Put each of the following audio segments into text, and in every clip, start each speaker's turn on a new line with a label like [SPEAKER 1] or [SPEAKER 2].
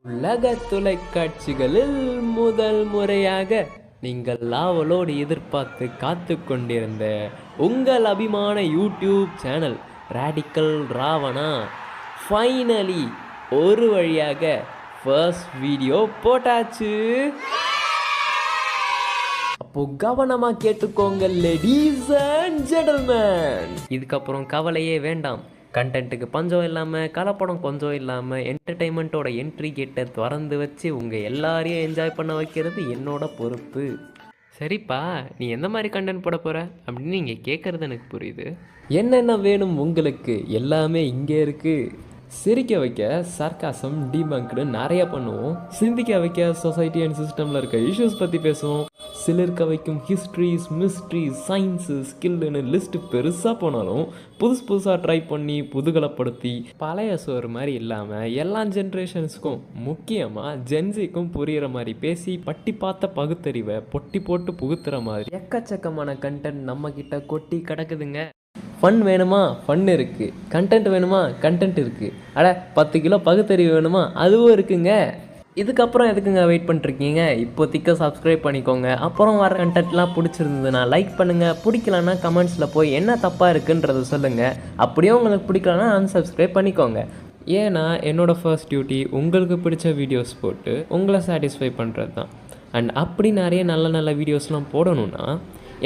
[SPEAKER 1] உலக தொலைக்காட்சிகளில் முதல் முறையாக நீங்கள் ஆவலோடு எதிர்பார்த்து காத்து கொண்டிருந்த உங்கள் அபிமான YouTube channel radical Ravana finally ஒரு வழியாக ஃபர்ஸ்ட் வீடியோ போட்டாச்சு. அப்போ கவனமா கேட்டுக்கோங்க லேடீஸ் அண்ட் ஜென்டில்மேன். இதுக்கப்புறம் கவலையே வேண்டாம். கண்டென்ட்டுக்கு பஞ்சம் இல்லாமல், கலப்படம் கொஞ்சம் இல்லாமல், என்டர்டெயின்மெண்ட்டோட என்ட்ரி கேட்டை திறந்து வச்சு உங்கள் எல்லாரையும் என்ஜாய் பண்ண வைக்கிறது என்னோட பொறுப்பு. சரிப்பா, நீ எந்த மாதிரி கண்டென்ட் போட போகிற அப்படின்னு நீங்கள் கேட்குறது எனக்கு புரியுது. என்னென்ன வேணும் உங்களுக்கு, எல்லாமே இங்கே இருக்குது. சிரிக்க வைக்க சர்க்காசம் டிபங்க்டு நிறைய பண்ணுவோம். சிந்திக்க வைக்க சொசைட்டி அண்ட் சிஸ்டமில் இருக்க இஷ்யூஸ் பற்றி பேசுவோம். சிலிர்க்க வைக்கும் ஹிஸ்ட்ரிஸ், மிஸ்ட்ரிஸ், சயின்ஸு, ஸ்கில்லுன்னு லிஸ்ட்டு பெருசாக போனாலும் புதுசாக ட்ரை பண்ணி புதுகலப்படுத்தி பழைய சோறு மாதிரி இல்லாமல் எல்லா ஜென்ரேஷன்ஸுக்கும் முக்கியமாக ஜென்சிக்கும் புரிகிற மாதிரி பேசி பட்டி பார்த்த பகுத்தறிவை பொட்டி போட்டு புகுத்துற மாதிரி எக்கச்சக்கமான கண்டென்ட் நம்மக்கிட்ட கொட்டி கிடக்குதுங்க. ஃபன் வேணுமா, ஃபன் இருக்குது. கண்டென்ட் வேணுமா, கண்டென்ட் இருக்குது. அட 10 கிலோ பகுத்தறிவு வேணுமா, அதுவும் இருக்குங்க. இதுக்கப்புறம் எதுக்குங்க வெயிட் பண்ணிருக்கீங்க? இப்போதைக்கு சப்ஸ்கிரைப் பண்ணிக்கோங்க. அப்புறம் வர கண்டென்ட்லாம் பிடிச்சிருந்ததுன்னா லைக் பண்ணுங்கள். பிடிக்கலன்னா கமெண்ட்ஸில் போய் என்ன தப்பாக இருக்குன்றதை சொல்லுங்கள். அப்படியே உங்களுக்கு பிடிக்கலன்னா அன்சப்ஸ்கிரைப் பண்ணிக்கோங்க. ஏன்னா என்னோடய ஃபர்ஸ்ட் டியூட்டி உங்களுக்கு பிடிச்ச வீடியோஸ் போட்டு உங்களை சாட்டிஸ்ஃபை பண்ணுறது தான். அண்ட் அப்படி நிறைய நல்ல நல்ல வீடியோஸ்லாம் போடணுன்னா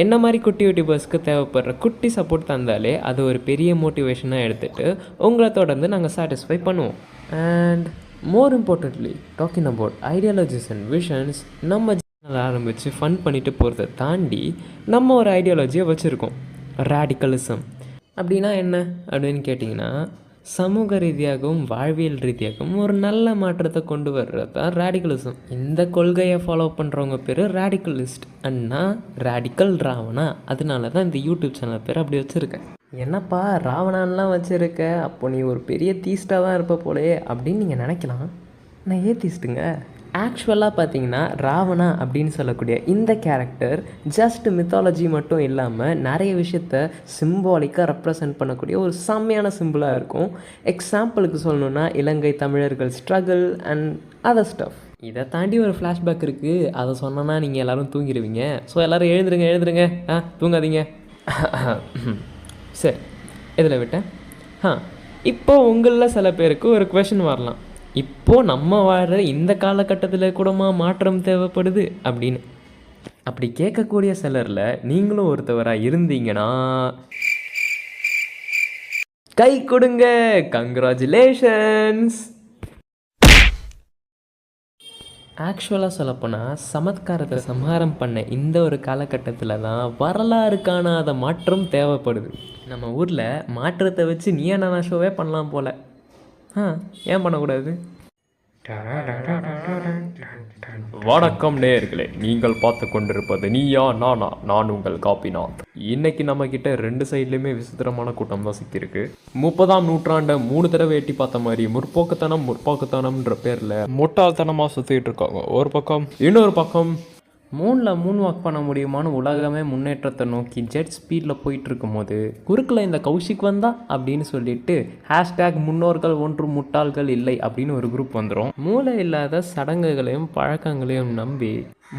[SPEAKER 1] என்ன மாதிரி குட்டி யூடியூபர்ஸ்க்கு தேவைப்படுற குட்டி சப்போர்ட் தந்தாலே அது ஒரு பெரிய மோட்டிவேஷனாக எடுத்துகிட்டு உங்களை தொடர்ந்து நாங்கள் சாட்டிஸ்ஃபை பண்ணுவோம். And more importantly talking about ideologies and visions, நம்ம சேனல் ஆரம்பித்து ஃபன் பண்ணிட்டு போகிறத தாண்டி நம்ம ஒரு ஐடியாலஜியை வச்சுருக்கோம். ராடிக்கலிசம் அப்படின்னா என்ன அப்படின்னு கேட்டிங்கன்னா, சமூக ரீதியாகவும் வாழ்வியல் ரீதியாகவும் ஒரு நல்ல மாற்றத்தை கொண்டு வர்றது தான் ராடிக்கலிசம். இந்த கொள்கையை ஃபாலோ பண்ணுறவங்க பேர் ராடிக்கலிஸ்ட். அண்ணா ராடிக்கல் ராவணா. அதனால தான் இந்த யூடியூப் சேனல் பேர் அப்படி வச்சுருக்கேன். என்னப்பா ராவணான்லாம் வச்சுருக்க, அப்போ நீ ஒரு பெரிய தீஸ்டாக தான் இருப்ப போலே அப்படின்னு நீங்கள் நினைக்கலாம். நான் ஏத்தீஸ்ட்டுங்க. ஆக்சுவலாக பார்த்தீங்கன்னா ராவணா அப்படின்னு சொல்லக்கூடிய இந்த கேரக்டர் ஜஸ்ட் மித்தாலஜி மட்டும் இல்லாமல் நிறைய விஷயத்த சிம்பாலிக்காக ரெப்ரசன்ட் பண்ணக்கூடிய ஒரு செம்மையான சிம்பிளாக இருக்கும். எக்ஸாம்பிளுக்கு சொல்லணுன்னா இலங்கை தமிழர்கள் ஸ்ட்ரகிள் அண்ட் அதர் ஸ்டஃப். இதை தாண்டி ஒரு ஃப்ளாஷ்பேக் இருக்குது. அதை சொன்னோன்னா நீங்கள் எல்லோரும் தூங்கிடுவீங்க. ஸோ எல்லோரும் எழுந்துருங்க. தூங்காதீங்க. சரி, இதில் விட்டேன். இப்போது உங்களில் சில பேருக்கு ஒரு கொஷின் வரலாம், இப்போது நம்ம வாழ்கிற இந்த காலகட்டத்தில் கூடமா மாற்றம் தேவைப்படுது அப்படின்னு. அப்படி கேட்கக்கூடிய சிலரில் நீங்களும் ஒருத்தவராக இருந்தீங்கன்னா கை கொடுங்க. கங்க்ராச்சுலேஷன்ஸ். ஆக்சுவலாக சொல்லப்போனால் சமத்காரத்தை சம்ஹாரம் பண்ண இந்த ஒரு காலகட்டத்தில் தான் வரலாறு காணாத மாற்றம் தேவைப்படுது. நம்ம ஊரில் மாற்றத்தை வச்சு நீயா நானா ஷோவே பண்ணலாம் போல். ஏன் பண்ணக்கூடாது? வணக்கம் நேயர்களே, நீங்கள் பார்த்து கொண்டிருப்பது நீயா நானா, நான் உங்கள் காப்பிநாத். இன்னைக்கு நம்ம கிட்ட 2 சைட்லையுமே விசித்திரமான கூட்டம் தான் சிக்கியிருக்கு. 30ஆம் நூற்றாண்டை 3 தடவை எட்டி பார்த்த மாதிரி முற்போக்குத்தனம்ன்ற பேரில் முட்டாள்தனமாக சுற்றிட்டு இருக்காங்க ஒரு பக்கம். இன்னொரு பக்கம் மூணில் மூன் வாக் பண்ண முடியுமான்னு உலகமே முன்னேற்றத்தை நோக்கி ஜெட் ஸ்பீடில் போயிட்டுருக்கும் போது குறுக்கில் இந்த கௌஷிக் வந்தா அப்படின்னு சொல்லிட்டு ஹேஷ்டேக் முன்னோர்கள் ஒன்று முட்டாள்கள் இல்லை அப்படின்னு ஒரு குரூப் வந்துடும். மூளை இல்லாத சடங்குகளையும் பழக்கங்களையும் நம்பி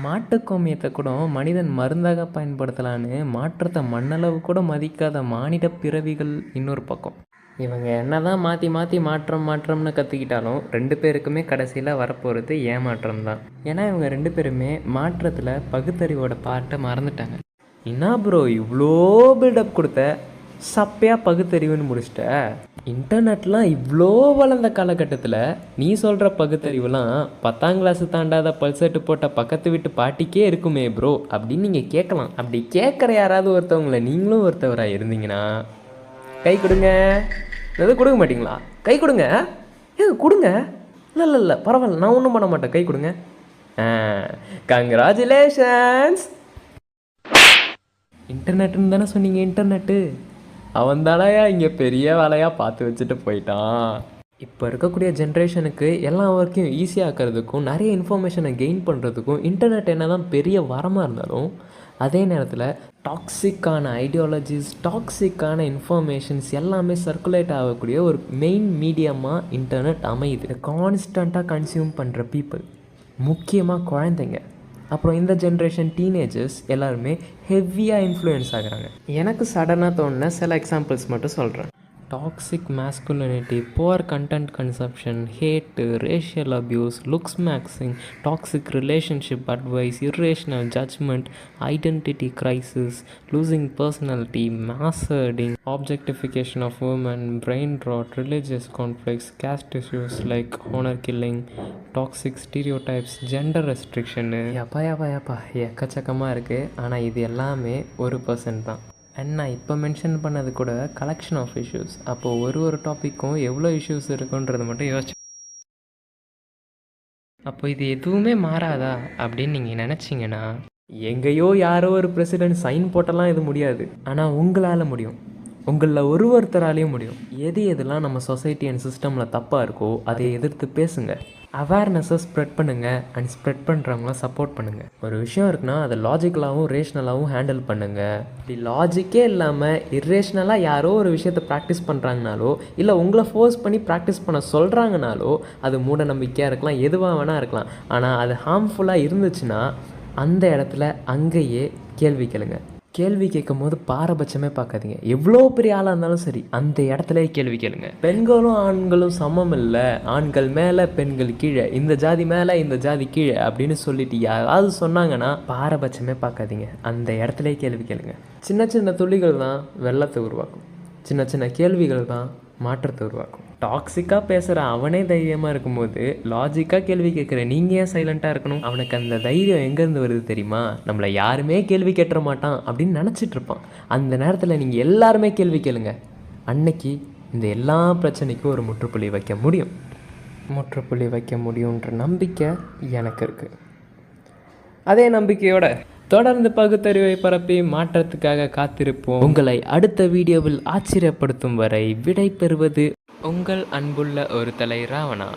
[SPEAKER 1] மாட்டுக்கோமியத்தை கூட மனிதன் மருந்தாக பயன்படுத்தலான்னு மாற்றத்தை மண்ணளவு கூட மதிக்காத மானிட பிறவிகள் இன்னொரு பக்கம். இவங்க என்ன தான் மாற்றி மாற்றம்னு கற்றுக்கிட்டாலும் 2 பேருக்குமே கடைசியில் வரப்போகிறது ஏமாற்றம் தான். ஏன்னா இவங்க 2 பேருமே மாற்றத்தில் பகுத்தறிவோட பாட்டை மறந்துட்டாங்க. என்ன ப்ரோ இவ்வளோ பில்டப் கொடுத்த, சப்பையாக பகுத்தறிவுன்னு முடிச்சிட்ட. இன்டர்நெட்லாம் இவ்வளோ வளர்ந்த காலகட்டத்தில் நீ சொல்கிற பகுத்தறிவுலாம் 10ஆம் கிளாஸு தாண்டாத பல்செட்டு போட்ட பக்கத்து வீட்டு பாட்டிக்கே இருக்குமே ப்ரோ அப்படின்னு நீங்கள் கேட்கலாம். அப்படி கேட்குற யாராவது ஒருத்தவங்களை நீங்களும் ஒருத்தவராக இருந்தீங்கன்னா கை கொடுங்க. எதுவும் கொடுக்க மாட்டிங்களா? கை கொடுங்க. கொடுங்க. இல்லை பரவாயில்ல, நான் ஒன்றும் பண்ண மாட்டேன். கை கொடுங்க. கங்க்ராச்சுலேஷன்ஸ். இன்டர்நெட்டுன்னு தானே சொன்னீங்க? இன்டர்நெட்டு அவன் தானையா இங்கே பெரிய வேலையாக பார்த்து வச்சுட்டு போயிட்டான். இப்போ இருக்கக்கூடிய ஜென்ரேஷனுக்கு எல்லா ஒர்க்கையும் ஈஸியாக ஆக்கிறதுக்கும் நிறைய இன்ஃபர்மேஷனை கெயின் பண்ணுறதுக்கும் இன்டர்நெட் என்ன தான் பெரிய வரமாக இருந்தாலும் அதே நேரத்தில் டாக்ஸிக்கான ஐடியாலஜிஸ், டாக்ஸிக்கான இன்ஃபர்மேஷன்ஸ் எல்லாமே சர்க்குலேட் ஆகக்கூடிய ஒரு மெயின் மீடியமாக இன்டர்நெட் அமையுது. இதை கான்ஸ்டண்ட்டாக கன்சியூம் பண்ணுற பீப்புள், முக்கியமாக குழந்தைங்க, அப்புறம் இந்த ஜென்ரேஷன் டீனேஜர்ஸ் எல்லாருமே ஹெவியாக இன்ஃப்ளூயன்ஸ் ஆகுறாங்க. எனக்கு சடனாக தோணுன சில எக்ஸாம்பிள்ஸ் மட்டும் சொல்கிறேன். Toxic masculinity, poor content consumption, hate, racial abuse, looks maxing, toxic relationship advice, irrational judgement, identity crisis, losing personality, மாஸ்ஹர்டிங், objectification of women, brain rot, religious conflicts, caste issues like honour killing, toxic stereotypes, gender restriction, யப்பா எக்கச்சக்கமாக இருக்குது. ஆனால் இது எல்லாமே 1% தான். And நான் இப்போ மென்ஷன் பண்ணது கூட கலெக்ஷன் ஆஃப் இஷ்யூஸ். அப்போது ஒரு டாப்பிக்கும் எவ்வளோ இஷ்யூஸ் இருக்குன்றது மட்டும் யோசிச்சு. அப்போ இது எதுவுமே மாறாதா அப்படின்னு நீங்கள் நினச்சிங்கன்னா, எங்கேயோ யாரோ ஒரு பிரசிடென்ட் சைன் போட்டெல்லாம் இது முடியாது. ஆனால் உங்களால் முடியும், உங்களில் ஒருத்தராலையும் முடியும். எதெல்லாம் நம்ம சொசைட்டி அண்ட் சிஸ்டமில் தப்பாக இருக்கோ அதை எதிர்த்து பேசுங்க, அவேர்னஸை ஸ்ப்ரெட் பண்ணுங்கள், அண்ட் ஸ்ப்ரெட் பண்ணுறவங்கள சப்போர்ட் பண்ணுங்கள். ஒரு விஷயம் இருக்குன்னா அதை லாஜிக்கலாகவும் ரேஷ்னலாகவும் ஹேண்டில் பண்ணுங்கள். இப்படி லாஜிக்கே இல்லாமல் இர்ரேஷ்னலாக யாரோ ஒரு விஷயத்தை ப்ராக்டிஸ் பண்ணுறாங்கனாலோ, இல்லை உங்களை ஃபோர்ஸ் பண்ணி ப்ராக்டிஸ் பண்ண சொல்கிறாங்கனாலோ அது மூட நம்பிக்கையாக இருக்கலாம், எதுவாக வேணால் இருக்கலாம். ஆனால் அது ஹார்ம்ஃபுல்லாக இருந்துச்சுன்னா அந்த இடத்துல அங்கேயே கேள்வி கேளுங்க. கேள்வி கேட்கும் போது பாரபட்சமே பார்க்காதீங்க. எவ்வளோ பெரிய ஆளாக இருந்தாலும் சரி, அந்த இடத்துல கேள்வி கேளுங்க. பெண்களும் ஆண்களும் சமம் இல்லை, ஆண்கள் மேலே பெண்கள் கீழே, இந்த ஜாதி மேலே இந்த ஜாதி கீழே அப்படின்னு சொல்லிட்டு யாராவது சொன்னாங்கன்னா பாரபட்சமே பார்க்காதீங்க, அந்த இடத்துல கேள்வி கேளுங்க. சின்ன சின்ன துளிகள் தான் வெள்ளத்தை உருவாக்கும், சின்ன சின்ன கேள்விகள் தான் மாற்றத்தை உருவாக்கும். டாக்ஸிக்காக பேசுகிற அவனே தைரியமாக இருக்கும்போது லாஜிக்காக கேள்வி கேட்குற நீங்கள் ஏன் சைலண்ட்டாக இருக்கணும்? அவனுக்கு அந்த தைரியம் எங்கேருந்து வருது தெரியுமா? நம்மளை யாருமே கேள்வி கேட்டுற மாட்டான் அப்படின்னு நினச்சிட்டு இருப்பான். அந்த நேரத்தில் நீங்கள் எல்லாருமே கேள்வி கேளுங்க. அன்னைக்கு இந்த எல்லா பிரச்சனைக்கும் ஒரு முற்றுப்புள்ளி வைக்க முடியுன்ற நம்பிக்கை எனக்கு இருக்குது. அதே நம்பிக்கையோட தொடர்ந்து பகுத்தறிவை பரப்பி மாற்றத்துக்காக காத்திருப்போம். உங்களை அடுத்த வீடியோவில் ஆச்சரியப்படுத்தும் வரை விடை பெறுவது உங்கள் அன்புள்ள ஒரு தலை ராவணா.